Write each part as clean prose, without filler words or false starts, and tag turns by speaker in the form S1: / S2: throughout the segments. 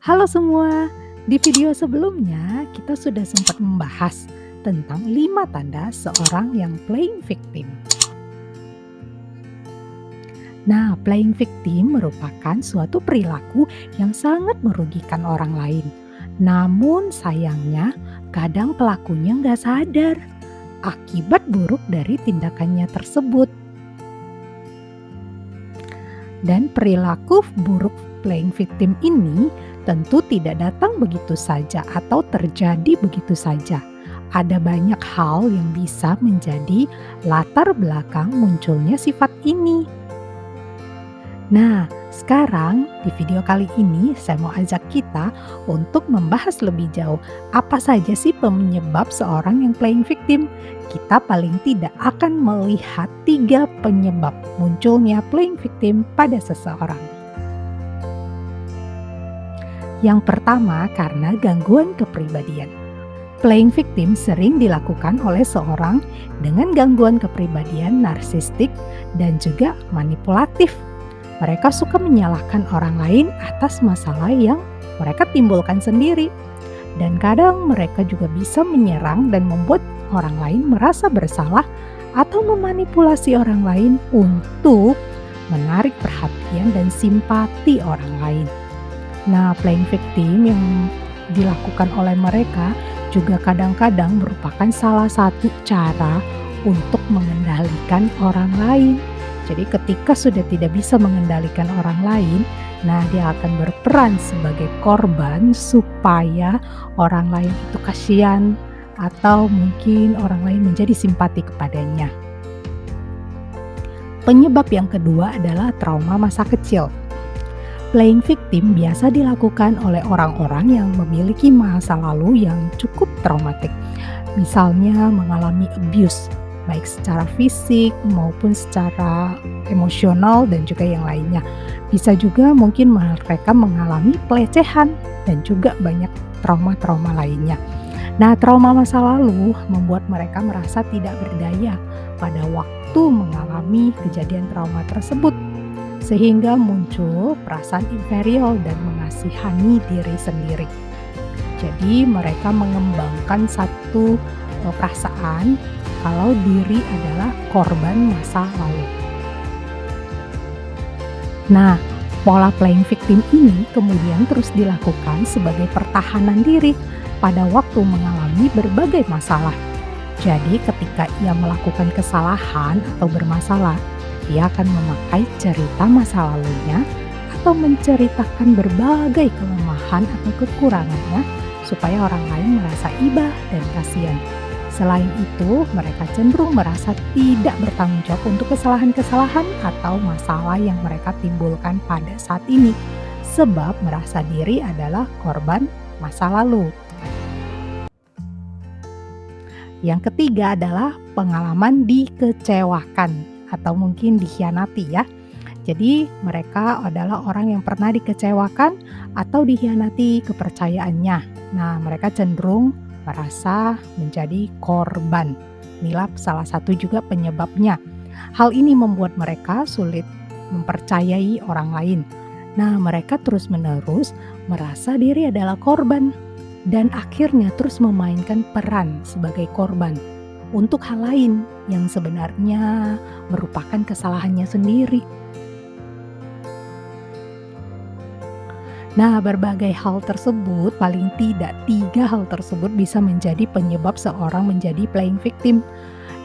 S1: Halo semua, di video sebelumnya kita sudah sempat membahas tentang 5 tanda seorang yang playing victim. Nah, playing victim merupakan suatu perilaku yang sangat merugikan orang lain. Namun sayangnya kadang pelakunya nggak sadar akibat buruk dari tindakannya tersebut. Dan perilaku buruk playing victim ini tentu tidak datang begitu saja atau terjadi begitu saja. Ada banyak hal yang bisa menjadi latar belakang munculnya sifat ini. Nah, sekarang di video kali ini saya mau ajak kita untuk membahas lebih jauh apa saja sih penyebab seorang yang playing victim. Kita paling tidak akan melihat 3 penyebab munculnya playing victim pada seseorang. Yang pertama, karena gangguan kepribadian. Playing victim sering dilakukan oleh seorang dengan gangguan kepribadian narsistik dan juga manipulatif. Mereka suka menyalahkan orang lain atas masalah yang mereka timbulkan sendiri. Dan kadang mereka juga bisa menyerang dan membuat orang lain merasa bersalah atau memanipulasi orang lain untuk menarik perhatian dan simpati orang lain. Nah, playing victim yang dilakukan oleh mereka juga kadang-kadang merupakan salah satu cara untuk mengendalikan orang lain. Jadi ketika sudah tidak bisa mengendalikan orang lain, nah dia akan berperan sebagai korban supaya orang lain itu kasihan atau mungkin orang lain menjadi simpati kepadanya. Penyebab yang kedua adalah trauma masa kecil. Playing victim biasa dilakukan oleh orang-orang yang memiliki masa lalu yang cukup traumatik. Misalnya mengalami abuse, baik secara fisik maupun secara emosional dan juga yang lainnya. Bisa juga mungkin mereka mengalami pelecehan dan juga banyak trauma-trauma lainnya. Nah, trauma masa lalu membuat mereka merasa tidak berdaya pada waktu mengalami kejadian trauma tersebut, sehingga muncul perasaan inferior dan mengasihani diri sendiri. Jadi mereka mengembangkan satu perasaan kalau diri adalah korban masa lalu. Nah, pola playing victim ini kemudian terus dilakukan sebagai pertahanan diri pada waktu mengalami berbagai masalah. Jadi ketika ia melakukan kesalahan atau bermasalah, dia akan memakai cerita masa lalunya atau menceritakan berbagai kelemahan atau kekurangannya supaya orang lain merasa iba dan kasihan. Selain itu, mereka cenderung merasa tidak bertanggung jawab untuk kesalahan-kesalahan atau masalah yang mereka timbulkan pada saat ini, sebab merasa diri adalah korban masa lalu. Yang ketiga adalah pengalaman dikecewakan atau mungkin dikhianati ya. Jadi mereka adalah orang yang pernah dikecewakan atau dikhianati kepercayaannya. Nah, mereka cenderung merasa menjadi korban. Inilah salah satu juga penyebabnya. Hal ini membuat mereka sulit mempercayai orang lain. Nah, mereka terus-menerus merasa diri adalah korban dan akhirnya terus memainkan peran sebagai korban untuk hal lain yang sebenarnya merupakan kesalahannya sendiri. Nah, berbagai hal tersebut, paling tidak 3 hal tersebut bisa menjadi penyebab seorang menjadi playing victim.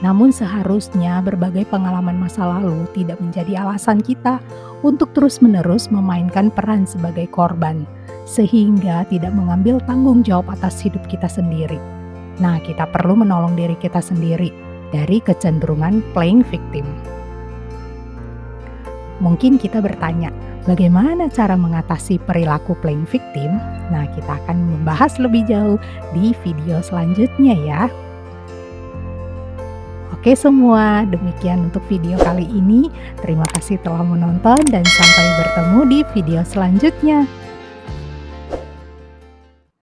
S1: Namun seharusnya berbagai pengalaman masa lalu tidak menjadi alasan kita untuk terus-menerus memainkan peran sebagai korban, sehingga tidak mengambil tanggung jawab atas hidup kita sendiri. Nah, kita perlu menolong diri kita sendiri dari kecenderungan playing victim. Mungkin kita bertanya, bagaimana cara mengatasi perilaku playing victim? Nah, kita akan membahas lebih jauh di video selanjutnya ya. Oke semua, demikian untuk video kali ini. Terima kasih telah menonton dan sampai bertemu di video selanjutnya.